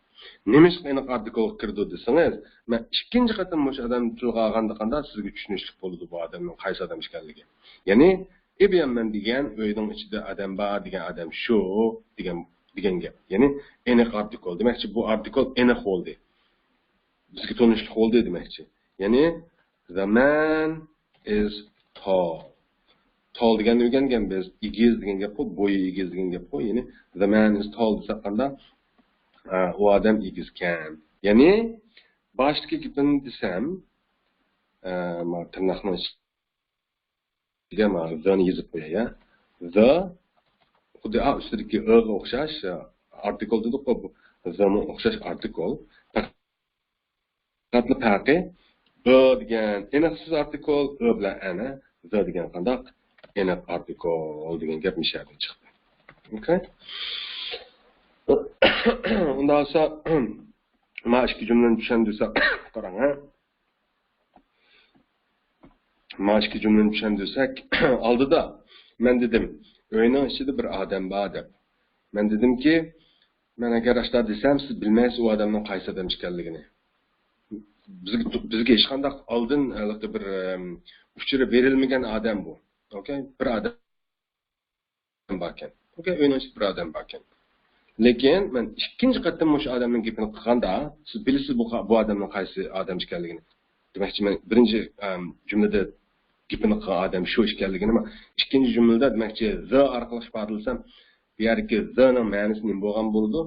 Nimish aniq artikol kirdi desangiz, men ikkinchi qatim o'sha odam tilga olganda qanda sizga tushunishli bo'ladi bu odamning qaysi odam ekanligi. Ya'ni İBM degan uyning ichida adam bor degan adam shu degan gap. Ya'ni aniq artikl. Demakchi bu artikl aniq bo'ldi. Bizga tanishlik bo'ldi demakchi. Ya'ni the man is tall. Tall degan o'rgangan biz egiz degan gap bu, bo'yi egiz degan gap bu. Ya'ni the man is tall desaqanda u odam egizkan. Ya'ni boshqa gapni desam, tirnoqni ichiga the ni yozib qo'yay, ya. The xuddi ustidagi ga o'xshash artikl dedik bu. The ni o'xshash artikl. Faqat farqi degan aniqsiz artikl bilan ana the degan qandoq aniq artikl degan gap mishadan chiqdi. Okay? Undan sonra ma ikki jumlani tushundirsa qarang, ha. Ma ikki jumlani tushundirsak oldida men dedim, o'yinning ichida bir odam bor deb. Men dedimki, men agar ashlar desam, siz bilmaysiz u odamning qaysi odam ekanligini. Bizga hech qanday oldin bir uchirib berilmagan odam bu. Okay? Bir odam bor ekan. Okay, o'yinning ichida bir odam bor ekan. Lekin men ikkinchi qatim o'sha odamning gapini qilganda, siz bilasiz bu odamning qaysi odam ekanligini. Demakchi men birinchi jumlada gapini qilgan odam shu ekanligini, ikkinchi jumlada demakchi the orqali ifodalsam, bu yerga the ning ma'nosi nima bo'lgan bo'ldi?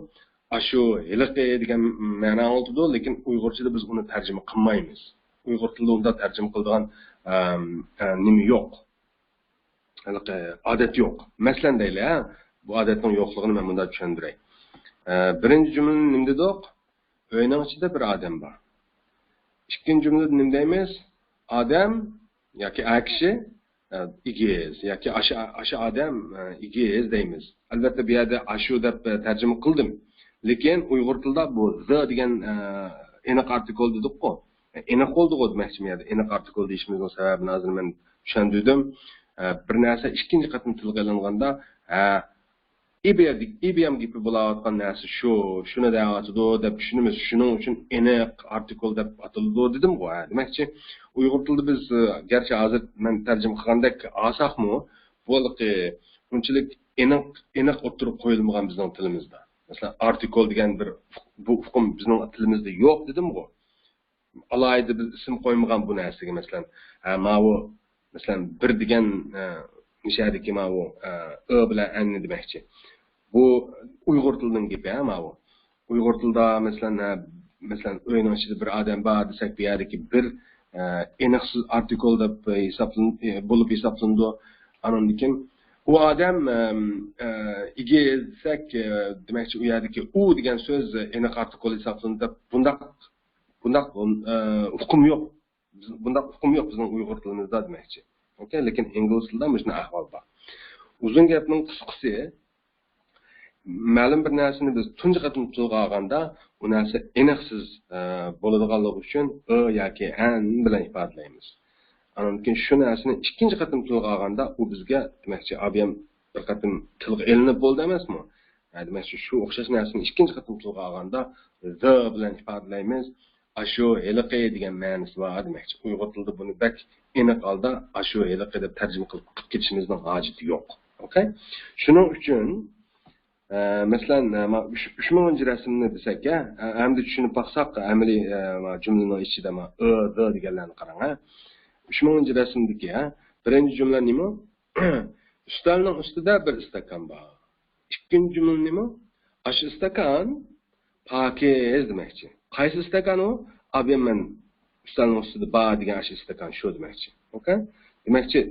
Ashu hiliqi degan ma'no oldi, lekin Uyg'urchada biz uni tarjima qilmaymiz. Uyg'ur tilida unda tarjima qiladigan nima yo'q. Hiliqi odat yo'q. Masalan deylar, bu odatning yo'qligini men bunda tushundiray. Birinchi jumlani nima dedik? O'yinning ichida bir odam bor. İkinci cümlede nima deymiz? Odam yoki kishi egiz yoki asha odam egiz deymiz. Albatta bu yerda ashu deb tarjima qildim. Lekin Uyg'ur tilida bu the degan aniq artikl dedik-ku. Aniq bo'ldi-ku demoqchi men yerda. Aniq artikl deyishimizning sababini hozir men tushundirdim. Bir narsa ikkinchi qatim tilga olinganda IBM gibi bo'layotgan narsa shuni deyotdi deb tushunamiz. Shuning uchun aniq artikl deb ataldi dedim-ku. Demakchi Uyg'ur tilida biz garchi hozir men tarjima qilgandek olsaqmi, bo'liqi unchalik aniq o'tirib qo'yilmagan bizning tilimizda. Masalan, artikl degan bir bu hukm bizning tilimizda yo'q dedim-ku. Alayda biz ism qo'ymagan bu narsaga, masalan, masalan bir degan nishadiki bilan anni demakchi. Bu Uyg'ur tilining gapi, bu. Uyg'ur tilida masalan o'yinning ichida bir odam bor desak, bu yerdagi bir aniqsiz artikl deb bo'lib hisoblandi. Anondikin u odam egiz desak, demakchi u yerdagi u degan so'z aniq artikl hisoblandi deb bundaq hukm yo'q. Bundaq hukm yo'q bizning Uyg'ur tilimizda demakchi. Okay, lekin ingliz tilida mana ahvol bor. Uzun gapning qisqasi, ma'lum bir narsani biz tunji qatim tilga olganda, u narsa aniqsiz bo'ladiganligi uchun yoki an bilan ifodalaymiz. Lekin shu narsani ikkinchi qatim tilga olganda, u bizga demakchi ob'yam bir qatim tilga elinib bo'ldi emasmi? Demakchi shu o'xshash narsani ikkinchi qatim tilga olganda the bilan ifodalaymiz. Ashu hiliqi degan ma'nosi bor demakchi. Uyg'ur tilida buni bak aniq holda ashu hiliqi deb tarjima qilib ketishimizning hojati yo'q. Okay? Shuning uchun masalan 3000-rasmni desak, endi tushunib baqsaq, amaliy jumlaning ichida the deganlarni qarang. 3000-rasmdagi birinchi jumla nima? Ustalning ustida bir istakan bor. Ikkinchi jumla nima? Ashu istakan pakiz demakchi. Qaysi istakan u? Abmen ustalning ustida bor degan ashu istakan shu demakchi. Okay? Demakchi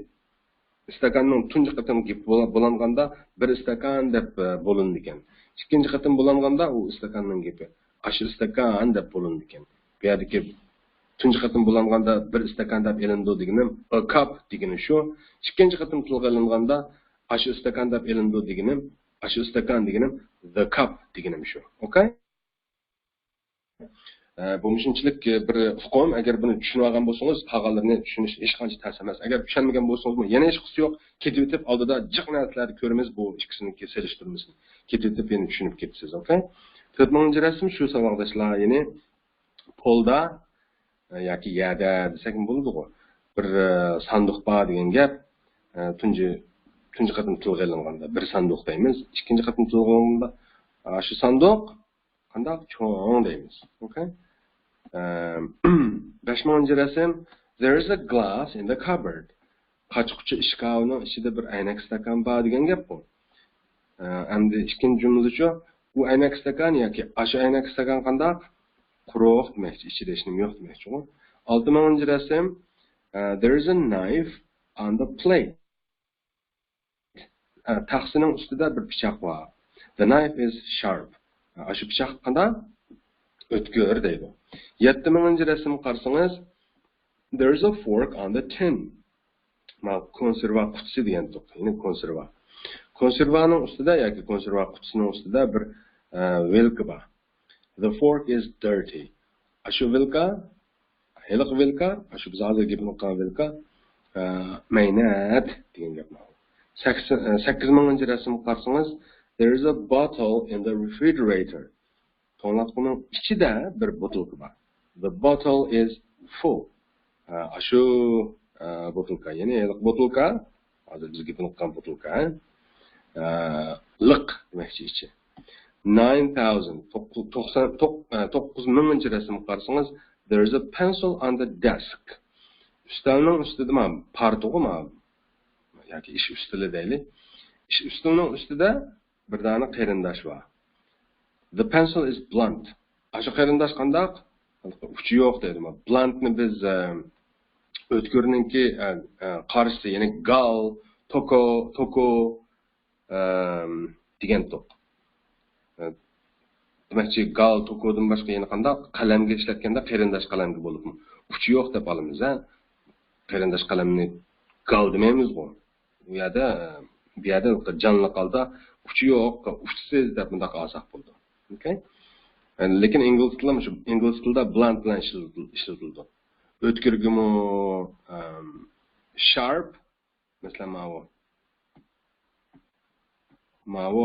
istakanning tunji qatim gap bo'lganda bir istakan deb bo'lindi ekan. Ikkinchi qatim bo'lganda u istakanning gapi ashu istakan deb bo'lindi ekan. Bu yerdagi tunji qatim bo'lganda bir istakan deb elindi deganim a cup degani shu. Ikkinchi qatim tilga olinganda ashu istakan deb elindi deganim ashu istakan deganim the cup deganim shu. Okay? Bu shunchalik bir hukm, agar buni tushunib olgan bo'lsangiz, qolganlarini tushunish hech qancha tez emas. Agar tushunmagan bo'lsangiz, yana hech qisi yo'q. Ketib o'tib oldida jiq narsalarni ko'ramiz, bu ikkisini kelishtiramiz. Ketib o'tib yana tushunib ketasiz, okay? 4000-rasm shu savoldoshlar, ya'ni polda yoki yerda desak bo'ladi-ku. Bir sanduq bor degan gap. tunji qatim tilga ilinganda bir sanduq deymiz. Ikkinchi qatim tilga ilinganda shu sanduq qandaq cho'ng deymiz. Okay? 5-nji rasm, there is a glass in the cupboard. Qachiqchi ishkavning ichida bir aynak stakan bor degan gap bu. Endi ikkinchi jumlacha bu aynak stakan yoki shu aynak stakan qandaq quruq demakchi, ichida hech nima yo'q demakchi. 6-nji rasm, there is a knife on the plate. Taqsining ustida bir pichoq bor. The knife is sharp. Shu pichoq qandaq o'tkir deydi. 7-nji rasmni qarasangiz, there is a fork on the tin. Konserva qutisi degan to'q, ya'ni konserva. Konservaning ustida yoki konserva qutisining ustida bir vilka bor. The fork is dirty. Shu vilka, heliq vilka, shu biz hozir gapini qilgan vilka, maynat degan gap bor. 8-nji rasmni qarasangiz, there is a bottle in the refrigerator. To'nglatqining ichida bir botilka bor. The bottle is full. Shu botilka, ya'ni heliq botilka, hozir biz gapini qilgan botilka, liq demakchi ichi. 9,000 rasmni qarasangiz, there is a pencil on the desk. Ustalning ustida parto'g'i yoki ish ustuli deylik. Ish ustulining ustida bir dona qarindosh bor. The pencil is blunt. Shu qarindosh qandaq? Uchi yo'q deydi. Bluntni biz o'tkirninki qarshisi, ya'ni gal, toko degan to'q. Demakchi, gal, tokodan boshqa yana qandaq qalamga ishlatganda qarindosh qalamga bo'lib, uchi yo'q deb olamiz, ha. Qarindosh qalamni gal demaymiz-ku. Bu yerda jonli qoldi, uchi yo'q, uchsiz deb bunday olsak bo'ldi. Okay? Lekin ingliz tilida blunt bilan ishlatildi. O'tkirgimi sharp, masalan, Mavo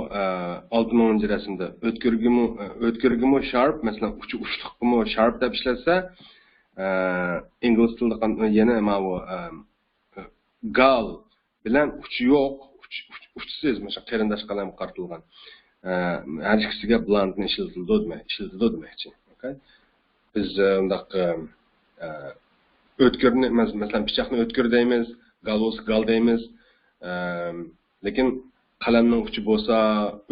6-nji rasmda o'tkirgimi sharp, masalan, uchiqmi sharp deb ishlatsa, ingliz tilida yana mavo gal bilan uchi yo'q, uchsiz, masalan, qarindosh qalam qartilgan. Har ikkisiga bluntni ishlatildi demakchi. Okay? Biz undaq o'tkirni, masalan, pichoqni o'tkir deymiz, galus gal deymiz. Lekin qalamning uchi bo'lsa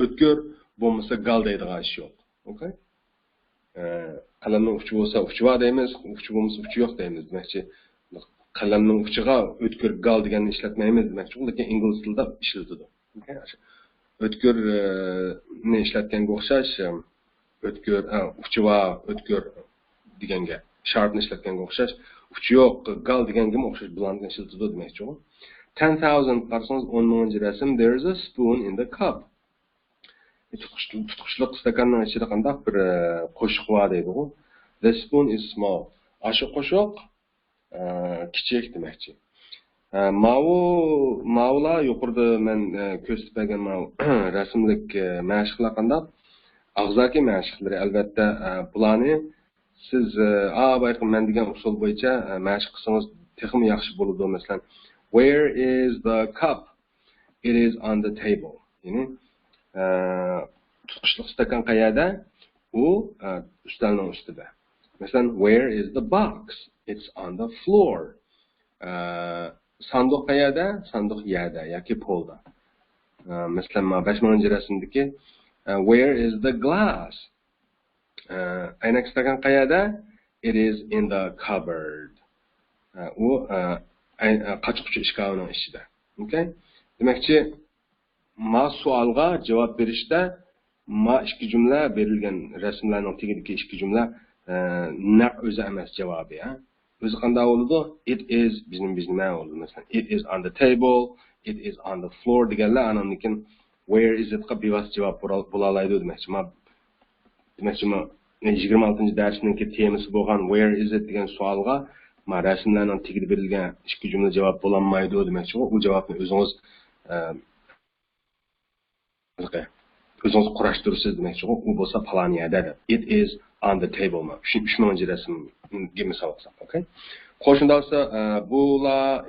o'tkir, bo'lmasa gal deydigan ish yo'q. Okay? Qalamning uchi bo'lsa uchi bor deymiz, uchi bo'lmasa uchi yo'q deymiz. Demakchi, qalamning uchiga o'tkir gal deganni ishlatmaymiz demakchi, lekin ingliz tilida ishlatiladi. Okay? O'tkirni ishlatganga o'xshash, o'tkir, uchi bor, o'tkir deganga, sharpni ishlatganga o'xshash, uchi yo'q, gal deganga o'xshash bluntni ishlatiladi demakchi. 10,000 qarasangiz 10-nji rasm, there is a spoon in the cup. Tutqichliq stakanning ichida qandaq bir qo'shiq bor deydi u. The spoon is small. Shu qo'shiq kichik demakchi. Mavla yuqorida men ko'rsatib bergan rasmlik mashqlar qandaq? Og'zaki mashqlari albatta bularni siz bayqim men degan usul bo'yicha mashq qilsangiz texnik yaxshi bo'ladi. Masalan, where is the cup? It is on the table. Ya'ni tutqichliq stakan qayerda? U ustalning ustida. Masalan, where is the box? It's on the floor. Sanduq qayerda? Sanduq yerda yoki polda. Masalan, 5-nji rasmdagi where is the glass? Aynak stakan qayerda? It is in the cupboard. U qachiqchi ishkavining ichida. Okay? Demakchi, savolga javob berishda ikki jumla berilgan rasmlarning tagidagi ikki jumla naq o'zi emas javobi, ha. O'zi qanday bo'ladi? It is bizning nima bo'ldi? Masalan, it is on the table, it is on the floor deganlar anamnikin where is it qa bevosita javob bo'la oladi demakchi. Demakchi, 26-darsning temasi bo'lgan where is it degan savolga rasmlarning tagida berilgan ikki jumla javob bo'la olmaydi demakchi. U javobni o'zingiz o'zingiz qurashtirasiz demakchi. U bo'lsa falon yerda. It is on the table mı? Şununcu resimge misal olsak, okay? Qo'shimda olsa, bular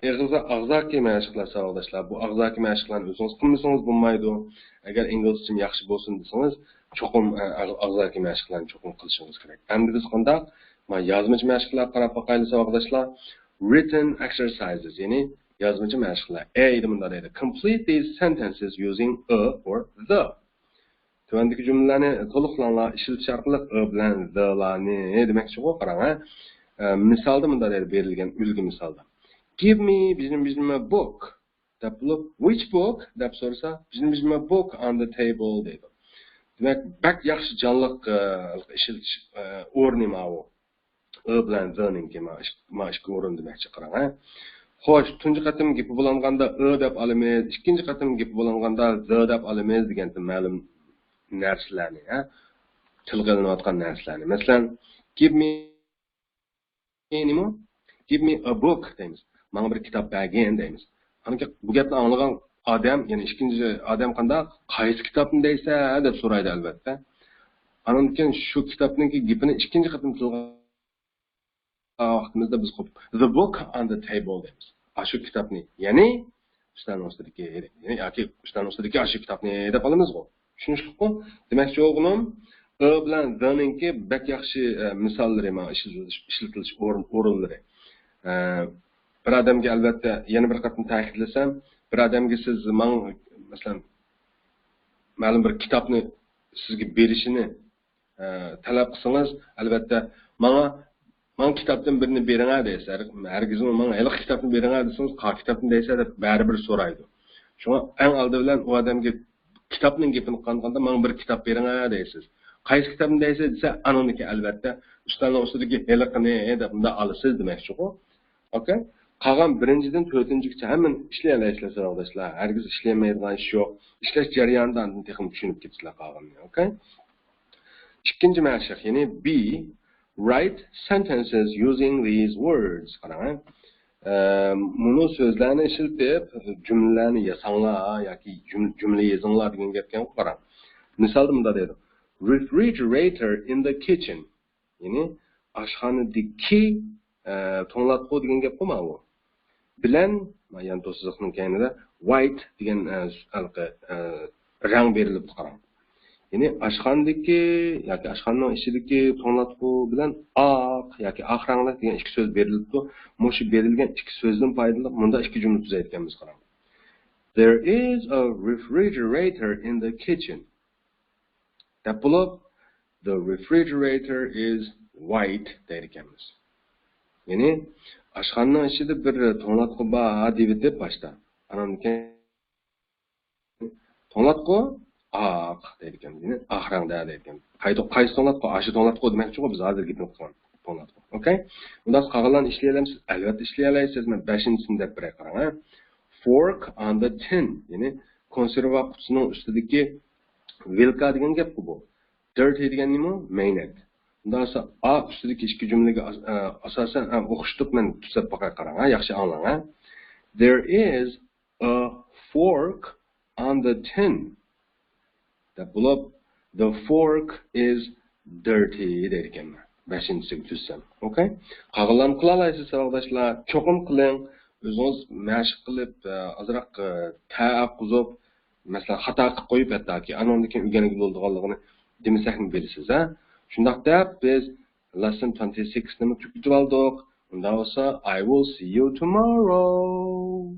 og'zaki mashqlar savoldoshlar. Bu og'zaki mashqlarni o'zingiz qilmasangiz bo'lmaydi. Agar inglizcham yaxshi bo'lsin desangiz, cho'qim og'zaki mashqlarni cho'qim qilishingiz kerak. Endi biz qanday? Men yozmachi mashqlar qarab boqaylik savoldoshlar. Written exercises, ya'ni yozmachi mashqlar. Bunda deydi. Complete these sentences using a or the. Tuvandagi jumlalarni to'liqlanlar ishiltish orqali a bilan the'larni demoqchi-ku, qarang, ha. Misalda bunda deydi berilgan ulgu misalda. Give me bizim a book. Deb bo'lib, which book deb so'rasa, bizim a book on the table deydi. Demak, bak yaxshi jonliq ishiltish o'rni ma u. A bilan the'ning mashq o'rin demoqchi, qarang, ha. Xo'sh, tunji qatim gapi bo'lganda a deb olamiz, ikkinchi qatim gapi bo'lganda the deb olamiz degan ma'lum narsalarni, ha. Tilga olinayotgan narsalarni. Masalan, give me a book deymiz. Mana bir kitob bergin deymiz. Hanki bu gapni anglagan odam, ya'ni ikkinchi odam qanday qaysi kitobni deysa deb so'raydi albatta. Anan keyin shu kitobning gapini ikkinchi qatim tilga vaqtimizda biz the book on the table deymiz. Shu kitobni, ya'ni ustaning ustidagi, ya'ni yoki ustaning ustidagi shu kitobni deb olamiz-ku. Tushunishliku? Demakchi o'g'lim, a bilan the'ningki bak yaxshi misollari mana ishlatilish o'rinlari. Bir odamga albatta yana bir qatim ta'kidlasam, bir odamga siz masalan ma'lum bir kitobni sizga berishini talab qilsangiz, albatta mana kitobdan birini bering desa, hargiz mana hali kitobni bering desangiz, "Qa kitobni" desa deb baribir so'raydi. Shunga eng oldi bilan u odamga kitobning gapini qilganda mana bir kitob bering deysiz. Qaysi kitobni desa, anoniki albatta ustaning ustidagi heliqini deb unda olasiz demoqchi-ku. Okay? Qolgan birinchidan 4-gacha hamma ishlaysizlar savoldoshlar. Hargiz ishlamaydigan ish yo'q. Ishlash jarayonidan texnik tushunib ketisizlar qolganini, okay? Ikkinchi mashq, ya'ni B, write sentences using these words. Qarang. Bunu so'zlarni ishlatib, jumlalarni yasanglar yoki jumla yozinglar degan gapga qarang. Misolda bunda deydi. Refrigerator in the kitchen. Ya'ni oshxonadagi to'nglatqu degan gap qilma bu. Bilan, ya'ni to'siqning keyinida white degan rang berilib qarang. Ya'ni oshxonadagi yoki oshxonaning ichidagi to'nglatqu bilan oq yoki oq ranglar degan ikki so'z berilibdi. Mo'shu berilgan ikki so'zdan foydalanib, bunda ikki jumla tuzayotganmiz qarang. There is a refrigerator in the kitchen. Deb bo'lib, the refrigerator is white deyotganmiz. Ya'ni oshxonaning ichida bir to'nglatqu bor deb boshda. Anamniki to'nglatqu oq deyotgan, ya'ni oq rangda deyotgan. Qaysi to'nglatqu? Ashi to'nglatqu demoqchi-ku biz hozir gapni qilgan to'nglatqu. Okay? Bundan qolganlarni ishlayolamiz. Albatta ishlay olasiz. Men 5-sini deb biray qarang, ha. Fork on the tin, ya'ni konserva qutisining ustidagi vilka degan gap bu. Dirty degan nima? Mayonnaise. Bundan sonra A ustidagi ikki jumlaga asosan o'qishtiq men tushab boqay qarang, ha, yaxshi anglang, ha. There is a fork on the tin. Deb bo'lib, the fork is dirty deyotganman. 5-siga tushsam, okay? Qolganlarni qila olasiz savoldoshlar. Cho'qim qiling. O'zingiz mashq qilib, ozroq ta'aqquzib, masalan, xato qilib qo'yib hattoki anondan keyin o'rganib bo'lganligini demasakmi bilasiz, ha? Shundaq deb biz lesson 26 ni tugatib oldik. Unda bo'lsa I will see you tomorrow.